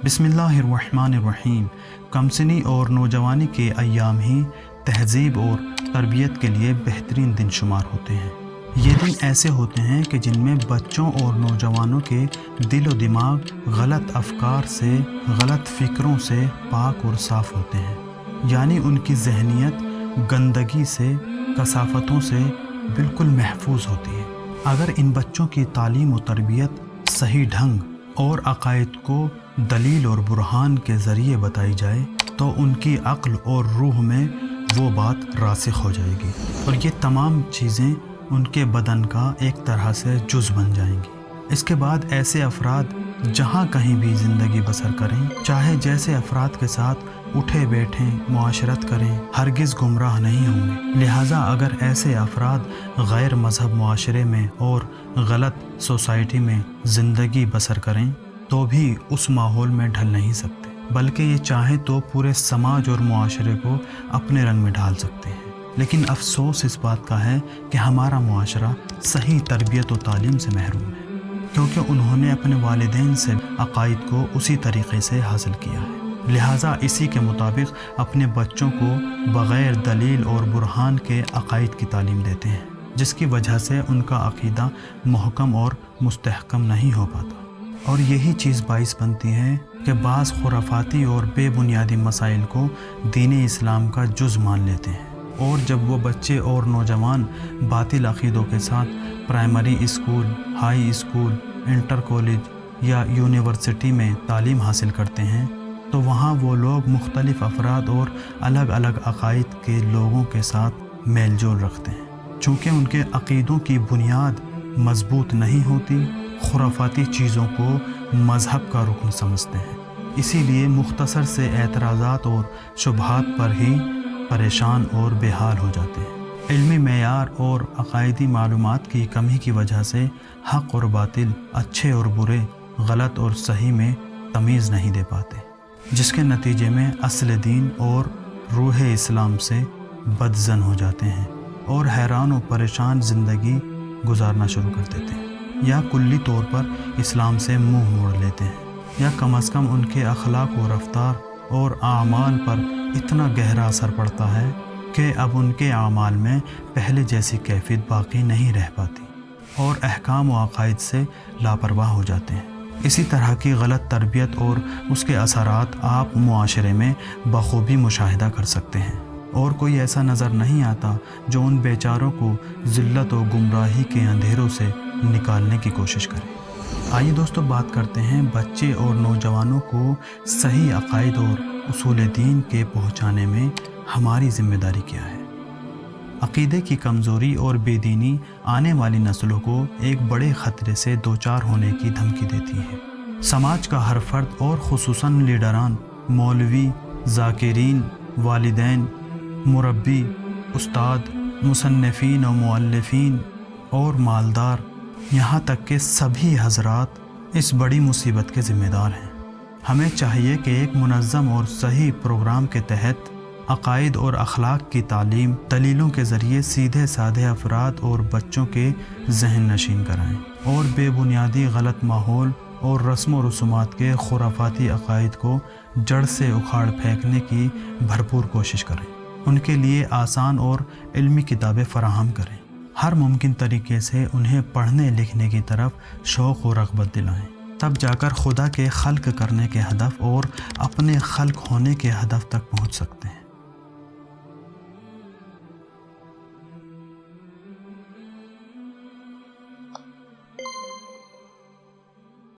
बिस्मिल्लाहिर्रहमानिर्रहीम। कमसिनी और नौजवानी के अय्याम ही तहज़ीब और तरबियत के लिए बेहतरीन दिन शुमार होते हैं। ये दिन ऐसे होते हैं कि जिनमें बच्चों और नौजवानों के दिल व दिमाग गलत अफकार से, गलत फ़िक्रों से पाक और साफ़ होते हैं, यानी उनकी जहनीत गंदगी से, कसाफ़तों से बिल्कुल महफूज होती है। अगर इन बच्चों की तालीम व तरबियत सही ढंग और अक़ाइद को दलील और बुरहान के ज़रिए बताई जाए तो उनकी अक्ल और रूह में वो बात रासिख़ हो जाएगी और ये तमाम चीज़ें उनके बदन का एक तरह से जुज़ बन जाएंगी। इसके बाद ऐसे अफराद जहाँ कहीं भी ज़िंदगी बसर करें, चाहे जैसे अफराद के साथ उठे बैठें, मुआशरत करें, हरगिज़ गुमराह नहीं होंगे। लिहाजा अगर ऐसे अफराद गैर मज़हब मुआशरे में और गलत सोसाइटी में ज़िंदगी बसर करें तो भी उस माहौल में ढल नहीं सकते, बल्कि ये चाहें तो पूरे समाज और मुआशरे को अपने रंग में ढाल सकते हैं। लेकिन अफसोस इस बात का है कि हमारा मुआशरा सही तरबियत व तालीम से महरूम है, क्योंकि उन्होंने अपने वालिदैन से अक़ाइद को उसी तरीक़े से हासिल किया है। लिहाजा इसी के मुताबिक अपने बच्चों को बग़ैर दलील और बुरहान के अक़ाइद की तालीम देते हैं, जिसकी वजह से उनका अक़ीदा मुहकम और मुस्तहकम नहीं हो पाता। और यही चीज़ बाइस बनती है कि बाज़ खुराफाती और बेबुनियादी मसाइल को दीन इस्लाम का जुज़ मान लेते हैं, और जब वो बच्चे और नौजवान बातिल अक़ीदों के साथ primary school, high school, inter college या यूनिवर्सिटी में तालीम हासिल करते हैं तो वहाँ वो लोग मुख्तलिफ़ अफराद और अलग अलग अक़ाइद के लोगों के साथ मेल जोल रखते हैं। चूँकि उनके अक़ीदों की बुनियाद मज़बूत नहीं होती, खुराफाती चीज़ों को मज़हब का रुकन समझते हैं, इसीलिए मुख्तसर से एतराज़ात और शुबहात पर ही परेशान और बेहाल हो जाते हैं। इल्मी मेयार और अक़ाइदी मालूमात की कमी की वजह से हक़ और बातिल, अच्छे और बुरे, गलत और सही में तमीज़ नहीं दे पाते, जिसके नतीजे में असल दीन और रूह इस्लाम से बदज़न हो जाते हैं और हैरान और परेशान ज़िंदगी गुजारना शुरू कर देते हैं, या कुल्ली तौर पर इस्लाम से मुँह मोड़ लेते हैं, या कम अज़ कम उनके अखलाक और रफ्तार और आमाल पर इतना गहरा असर पड़ता है कि अब उनके आमाल में पहले जैसी कैफियत बाकी नहीं रह पाती और अहकाम व अक़ाइद से लापरवाह हो जाते हैं। इसी तरह की गलत तरबियत और उसके असरात आप मुआशरे में बखूबी मुशाहिदा कर सकते हैं, और कोई ऐसा नज़र नहीं आता जो उन बेचारों को ज़िल्लत और गुमराही के अंधेरों से निकालने की कोशिश करे। आइए दोस्तों, बात करते हैं बच्चे और नौजवानों को सही अक़ाइद और उसूल दीन के पहुँचाने में हमारी ज़िम्मेदारी क्या है। अक़ीदे की कमज़ोरी और बेदीनी आने वाली नस्लों को एक बड़े ख़तरे से दोचार होने की धमकी देती है। समाज का हर फ़र्द और ख़ुसूसन लीडरान, मौलवी, ज़ाकिरीन, वालिदैन, मुरब्बी, उस्ताद, मुसन्निफ़ीन और मुअल्लिफ़ीन और मालदार, यहाँ तक के सभी हज़रात इस बड़ी मुसीबत के ज़िम्मेदार हैं। हमें चाहिए कि एक मुनज़्ज़म और सही प्रोग्राम के तहत अक़ाइद और अखलाक की तालीम दलीलों के ज़रिए सीधे साधे अफराद और बच्चों के जहन नशीन कराएँ, और बेबुनियादी गलत माहौल और रस्म व रसूमात के खुराफाती अक़ाइद को जड़ से उखाड़ फेंकने की भरपूर कोशिश करें। उनके लिए आसान और इल्मी किताबें फ़राहम करें, हर मुमकिन तरीके से उन्हें पढ़ने लिखने की तरफ शौक़ और रग़बत दिलाएँ, तब जाकर खुदा के खल्क़ करने के हदफ़ और अपने खल्क़ होने के हदफ़ तक पहुँच सकते हैं।